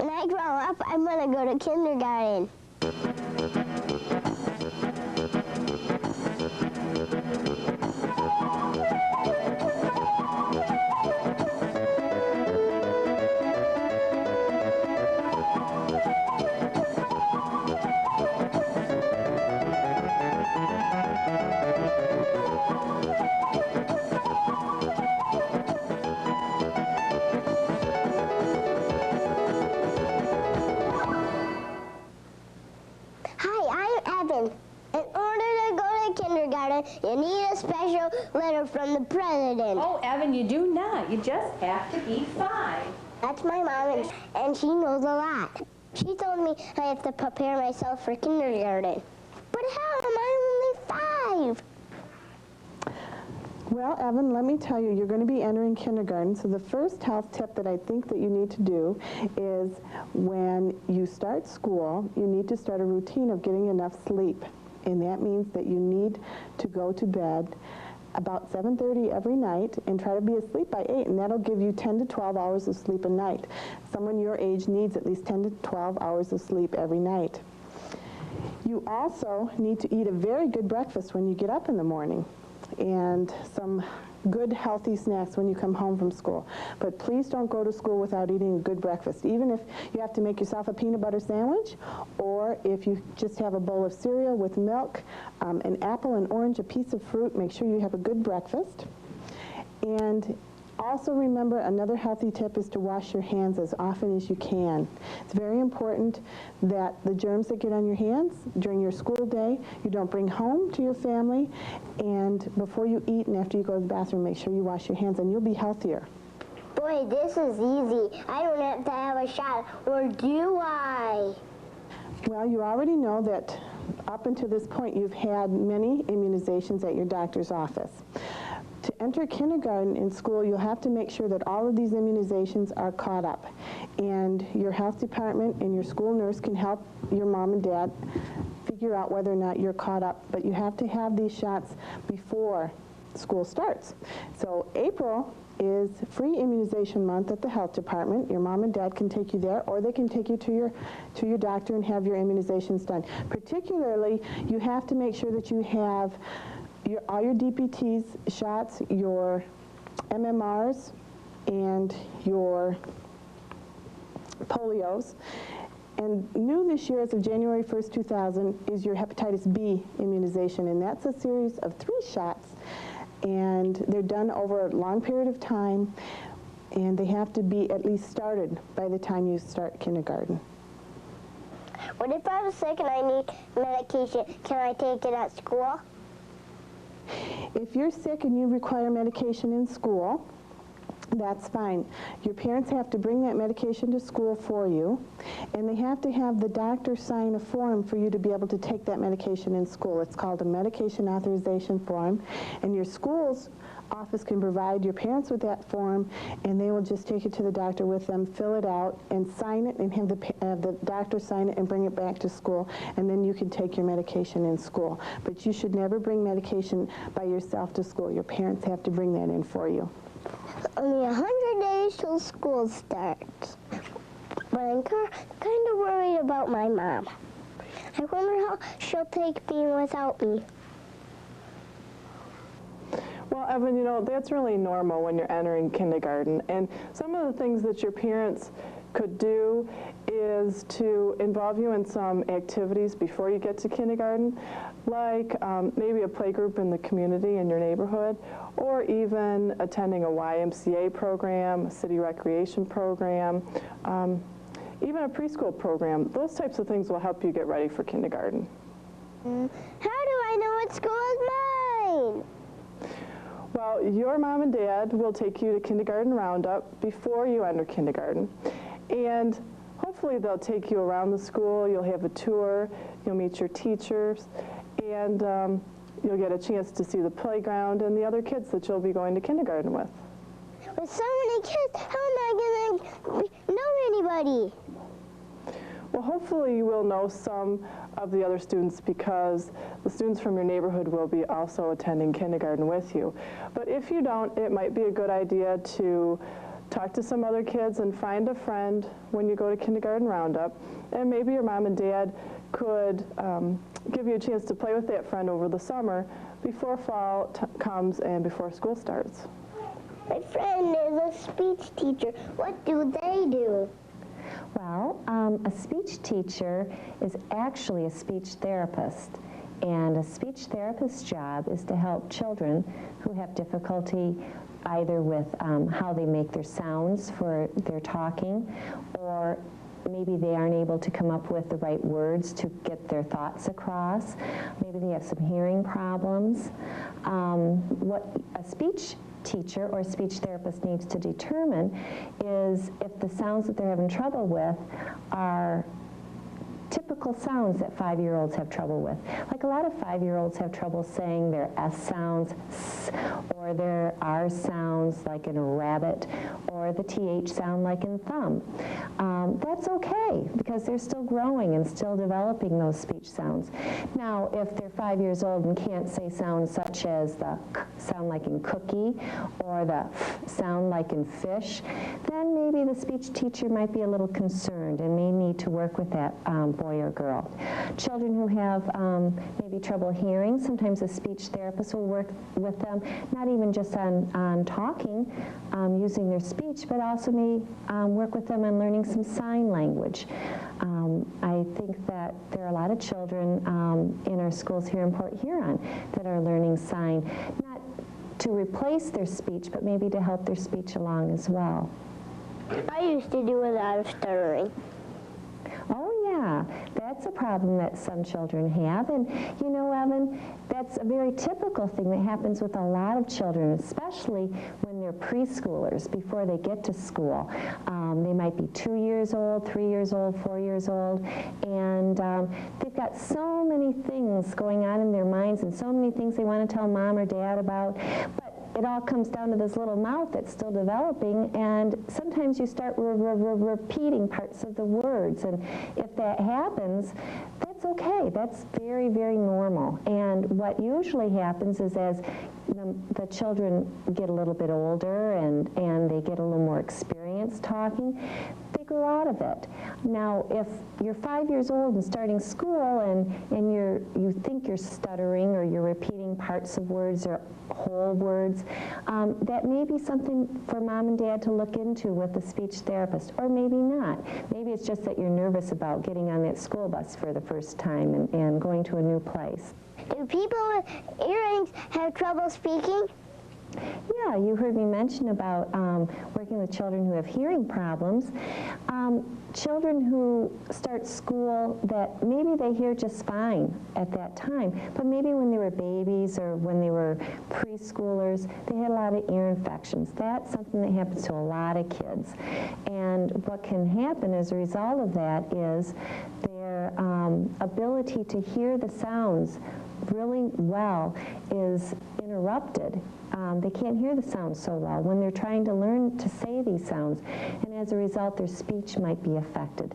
When I grow up, I'm going to go to kindergarten. You need a special letter from the president. Oh, Evan, you do not. You just have to be 5. That's my mom, and she knows a lot. She told me I have to prepare myself for kindergarten. But how am I only 5? Well, Evan, let me tell you, you're going to be entering kindergarten, so the first health tip that I think that you need to do is when you start school, you need to start a routine of getting enough sleep. And that means that you need to go to bed about 7:30 every night and try to be asleep by 8, and that'll give you 10 to 12 hours of sleep a night. Someone your age needs at least 10 to 12 hours of sleep every night. You also need to eat a very good breakfast when you get up in the morning, and some good healthy snacks when you come home from school. But please don't go to school without eating a good breakfast. Even if you have to make yourself a peanut butter sandwich, or if you just have a bowl of cereal with milk, an apple, an orange, a piece of fruit, make sure you have a good breakfast. And also remember, another healthy tip is to wash your hands as often as you can. It's very important that the germs that get on your hands during your school day, you don't bring home to your family. And before you eat and after you go to the bathroom, make sure you wash your hands and you'll be healthier. Boy, this is easy. I don't have to have a shot, or do I? Well, you already know that up until this point you've had many immunizations at your doctor's office. To enter kindergarten in school, you'll have to make sure that all of these immunizations are caught up. And your health department and your school nurse can help your mom and dad figure out whether or not you're caught up. But you have to have these shots before school starts. So April is free immunization month at the health department. Your mom and dad can take you there, or they can take you to your doctor and have your immunizations done. Particularly, you have to make sure that you have all your DPTs shots, your MMRs, and your polios. And new this year, as of January 1st, 2000, is your hepatitis B immunization, and that's a series of 3 shots, and they're done over a long period of time, and they have to be at least started by the time you start kindergarten. What if I'm sick and I need medication? Can I take it at school? If you're sick and you require medication in school, that's fine. Your parents have to bring that medication to school for you, and they have to have the doctor sign a form for you to be able to take that medication in school. It's called a medication authorization form, and your school's office can provide your parents with that form, and they will just take it to the doctor with them, fill it out, and sign it, and have the doctor sign it and bring it back to school, and then you can take your medication in school. But you should never bring medication by yourself to school. Your parents have to bring that in for you. Only 100 days till school starts. But I'm kind of worried about my mom. I wonder how she'll take me without me. Well, Evan, you know, that's really normal when you're entering kindergarten. And some of the things that your parents could do is to involve you in some activities before you get to kindergarten, like maybe a playgroup in the community in your neighborhood, or even attending a YMCA program, a city recreation program, even a preschool program. Those types of things will help you get ready for kindergarten. How do I know what school is mine? Well, your mom and dad will take you to kindergarten Roundup before you enter kindergarten. And hopefully they'll take you around the school, you'll have a tour, you'll meet your teachers, and you'll get a chance to see the playground and the other kids that you'll be going to kindergarten with. With so many kids, how am I going to know anybody? Well, hopefully you will know some of the other students, because the students from your neighborhood will be also attending kindergarten with you. But if you don't, it might be a good idea to talk to some other kids and find a friend when you go to kindergarten roundup, and maybe your mom and dad could give you a chance to play with that friend over the summer before fall comes and before school starts. My friend is a speech teacher. What do they do? Well, a speech teacher is actually a speech therapist. And a speech therapist's job is to help children who have difficulty either with how they make their sounds for their talking, or maybe they aren't able to come up with the right words to get their thoughts across. Maybe they have some hearing problems. What a speech teacher or speech therapist needs to determine is if the sounds that they're having trouble with are typical sounds that 5-year-olds have trouble with. Like a lot of 5-year-olds have trouble saying their S sounds, S, or their R sounds like in a rabbit, or the TH sound like in thumb. That's okay, because they're still growing and still developing those speech sounds. Now, if they're 5 years old and can't say sounds such as the K sound like in cookie, or the F sound like in fish, then maybe the speech teacher might be a little concerned and may need to work with that boy or girl. Children who have maybe trouble hearing, sometimes a speech therapist will work with them, not even just on talking, using their speech, but also may work with them on learning some sign language. I think that there are a lot of children in our schools here in Port Huron that are learning sign, not to replace their speech, but maybe to help their speech along as well. I used to do a lot of stuttering. Oh yeah, that's a problem that some children have, and you know, Evan, that's a very typical thing that happens with a lot of children, especially when they're preschoolers, before they get to school. They might be 2 years old, 3 years old, 4 years old, and they've got so many things going on in their minds and so many things they want to tell mom or dad about, but it all comes down to this little mouth that's still developing, and sometimes you start repeating parts of the words, and if that happens, that's okay. That's very, very normal. And what usually happens is as the children get a little bit older and they get a little more experience talking, they grow out of it. Now, if you're 5 years old and starting school and you think you're stuttering or you're repeating parts of words or whole words, that may be something for mom and dad to look into with a speech therapist, or maybe not. Maybe it's just that you're nervous about getting on that school bus for the first time and going to a new place. Do people with earrings have trouble speaking? Yeah, you heard me mention about working with children who have hearing problems. Children who start school that maybe they hear just fine at that time, but maybe when they were babies or when they were preschoolers, they had a lot of ear infections. That's something that happens to a lot of kids. And what can happen as a result of that is their ability to hear the sounds really well is interrupted. They can't hear the sounds so well when they're trying to learn to say these sounds, and as a result their speech might be affected.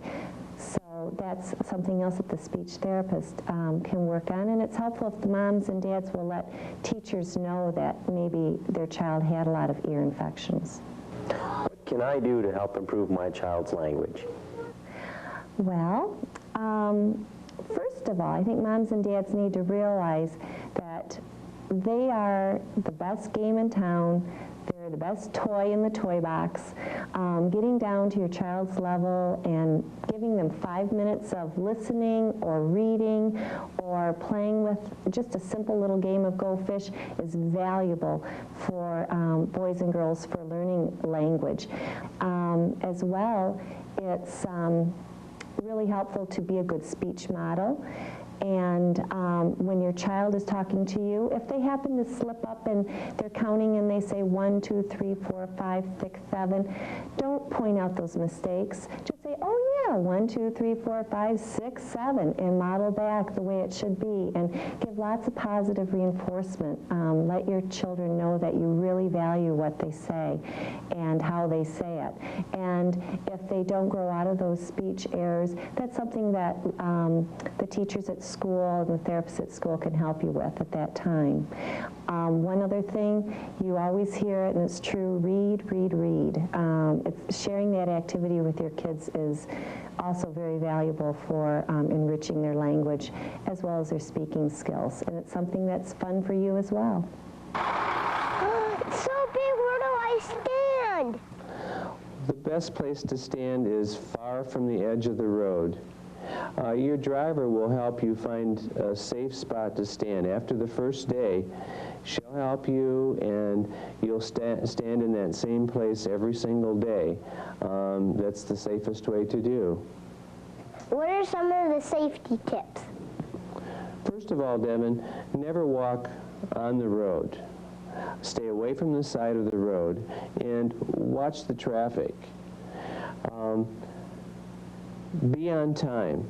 So that's something else that the speech therapist can work on, and it's helpful if the moms and dads will let teachers know that maybe their child had a lot of ear infections. What can I do to help improve my child's language? Well, first of all, I think moms and dads need to realize that they are the best game in town. They're the best toy in the toy box. Getting down to your child's level and giving them 5 minutes of listening or reading or playing with just a simple little game of Go Fish is valuable for boys and girls for learning language. As well, it's really helpful to be a good speech model. And when your child is talking to you, if they happen to slip up and they're counting and they say 1, 2, 3, 4, 5, 6, 7, don't point out those mistakes. Just say, oh yeah, 1, 2, 3, 4, 5, 6, 7, and model back the way it should be, and give lots of positive reinforcement. Let your children know that you really value what they say and how they say that. And if they don't grow out of those speech errors, that's something that the teachers at school and the therapists at school can help you with at that time. One other thing, you always hear it, and it's true, read, read, read. Sharing that activity with your kids is also very valuable for enriching their language as well as their speaking skills. And it's something that's fun for you as well. It's so big, where do I stand? The best place to stand is far from the edge of the road. Your driver will help you find a safe spot to stand. After the first day, she'll help you, and you'll stand in that same place every single day. That's the safest way to do. What are some of the safety tips? First of all, Devin, never walk on the road. Stay away from the side of the road and watch the traffic. Be on time.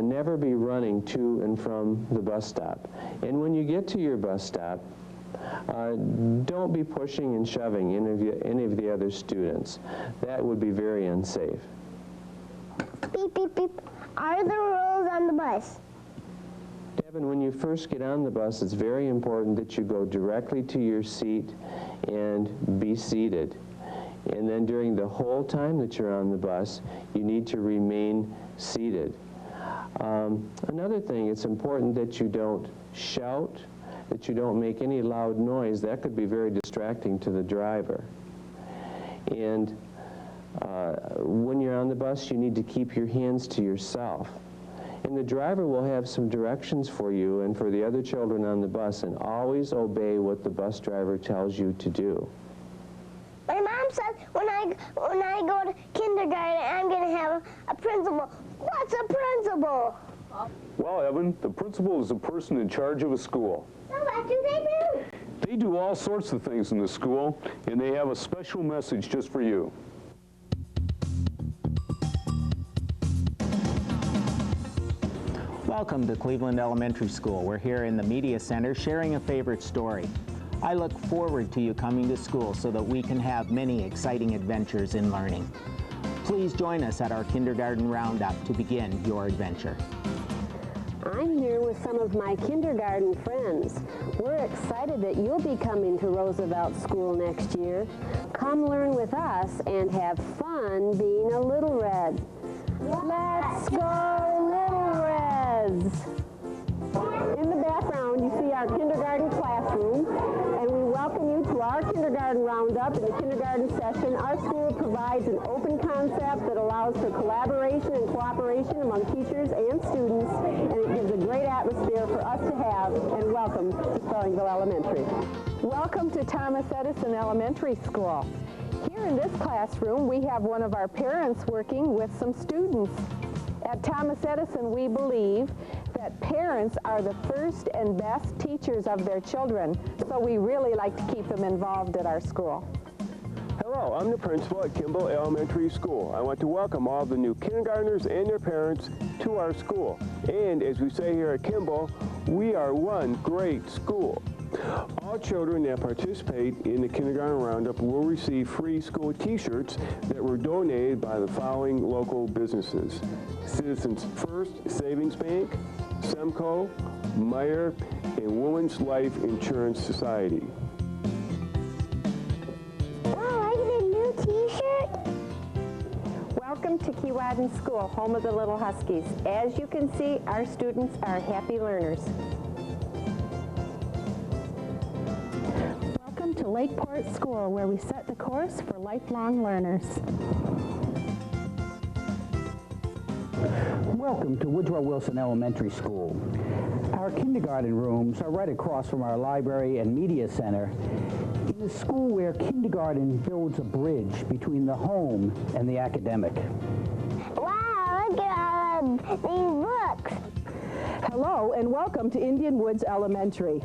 Never be running to and from the bus stop. And when you get to your bus stop, don't be pushing and shoving any of the other students. That would be very unsafe. Beep, beep, beep. Are there rules on the bus? Devin, when you first get on the bus, it's very important that you go directly to your seat and be seated. And then during the whole time that you're on the bus, you need to remain seated. Another thing, it's important that you don't shout, that you don't make any loud noise. That could be very distracting to the driver. And when you're on the bus, you need to keep your hands to yourself. And the driver will have some directions for you and for the other children on the bus, and always obey what the bus driver tells you to do. My mom says when I go to kindergarten, I'm going to have a principal. What's a principal? Well, Evan, the principal is the person in charge of a school. So what do they do? They do all sorts of things in the school, and they have a special message just for you. Welcome to Cleveland Elementary School. We're here in the Media Center sharing a favorite story. I look forward to you coming to school so that we can have many exciting adventures in learning. Please join us at our kindergarten roundup to begin your adventure. I'm here with some of my kindergarten friends. We're excited that you'll be coming to Roosevelt School next year. Come learn with us and have fun being a Little Red. Let's go, Little Reds! In the background, you see our kindergarten classroom, and we welcome you to our kindergarten roundup. In the kindergarten session, our school provides an open concept that allows for collaboration and cooperation among teachers and students, and it gives a great atmosphere for us to have, and welcome to Spellingville Elementary. Welcome to Thomas Edison Elementary School. Here in this classroom, we have one of our parents working with some students. At Thomas Edison, we believe that parents are the first and best teachers of their children, so we really like to keep them involved at our school. Hello, I'm the principal at Kimball Elementary School. I want to welcome all the new kindergartners and their parents to our school. And as we say here at Kimball, we are one great school. All children that participate in the Kindergarten Roundup will receive free school t-shirts that were donated by the following local businesses: Citizens First Savings Bank, Semco, Meyer, and Women's Life Insurance Society. Wow, I get a new t-shirt? Welcome to Keewatin School, home of the Little Huskies. As you can see, our students are happy learners. Welcome to Lakeport School, where we set the course for lifelong learners. Welcome to Woodrow Wilson Elementary School. Our kindergarten rooms are right across from our library and media center, in a school where kindergarten builds a bridge between the home and the academic. Wow, look at all of these books. Hello and welcome to Indian Woods Elementary.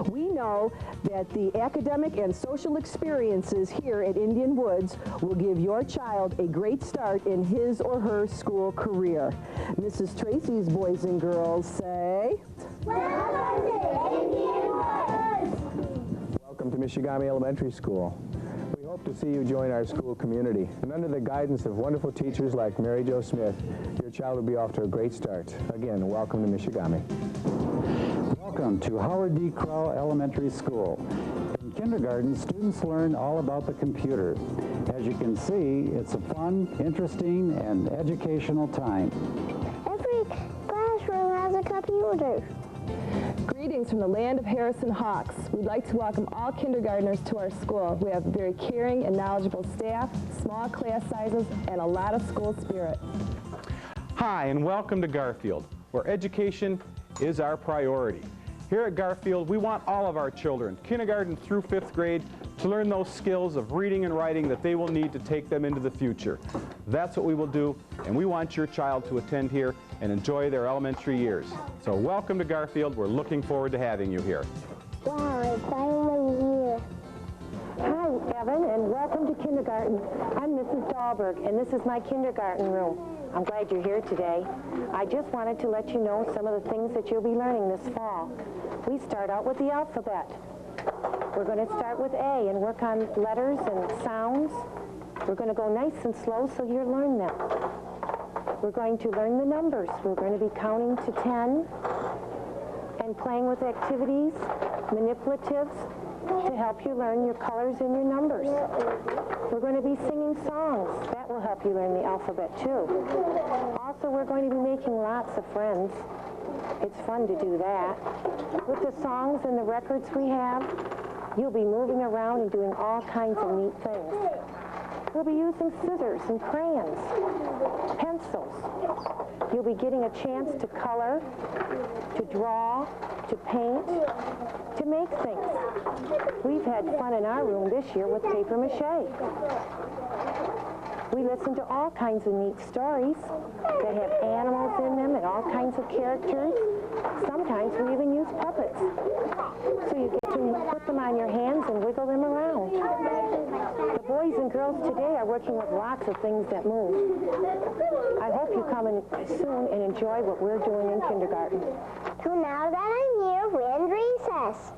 We know that the academic and social experiences here at Indian Woods will give your child a great start in his or her school career. Mrs. Tracy's boys and girls say, Welcome to Indian Woods! Welcome to Michigami Elementary School. We hope to see you join our school community. And under the guidance of wonderful teachers like Mary Jo Smith, your child will be off to a great start. Again, welcome to Michigamme. Welcome to Howard D. Crowell Elementary School. In kindergarten, students learn all about the computer. As you can see, it's a fun, interesting, and educational time. Every classroom has a computer. Greetings from the land of Harrison Hawks. We'd like to welcome all kindergartners to our school. We have very caring and knowledgeable staff, small class sizes, and a lot of school spirit. Hi, and welcome to Garfield, where education is our priority. Here at Garfield, we want all of our children, kindergarten through 5th grade, to learn those skills of reading and writing that they will need to take them into the future. That's what we will do, and we want your child to attend here and enjoy their elementary years. So welcome to Garfield. We're looking forward to having you here. Wow, I'm finally here. Hi, Evan, and welcome to kindergarten. I'm Mrs. Dahlberg, and this is my kindergarten room. I'm glad you're here today. I just wanted to let you know some of the things that you'll be learning this fall. We start out with the alphabet. We're going to start with A and work on letters and sounds. We're going to go nice and slow so you'll learn them. We're going to learn the numbers. We're going to be counting to 10 and playing with activities, manipulatives, to help you learn your colors and your numbers. We're going to be singing songs. That will help you learn the alphabet too. Also, we're going to be making lots of friends. It's fun to do that. With the songs and the records we have, you'll be moving around and doing all kinds of neat things. We'll be using scissors and crayons, pencils. You'll be getting a chance to color, to draw, to paint, to make things. We've had fun in our room this year with paper mache. We listen to all kinds of neat stories that have animals in them and all kinds of characters. Sometimes we even use puppets. So you get to put them on your hands and wiggle them around. The boys and girls today are working with lots of things that move. I hope you come in soon and enjoy what we're doing in kindergarten. So now that I'm here, we're in recess.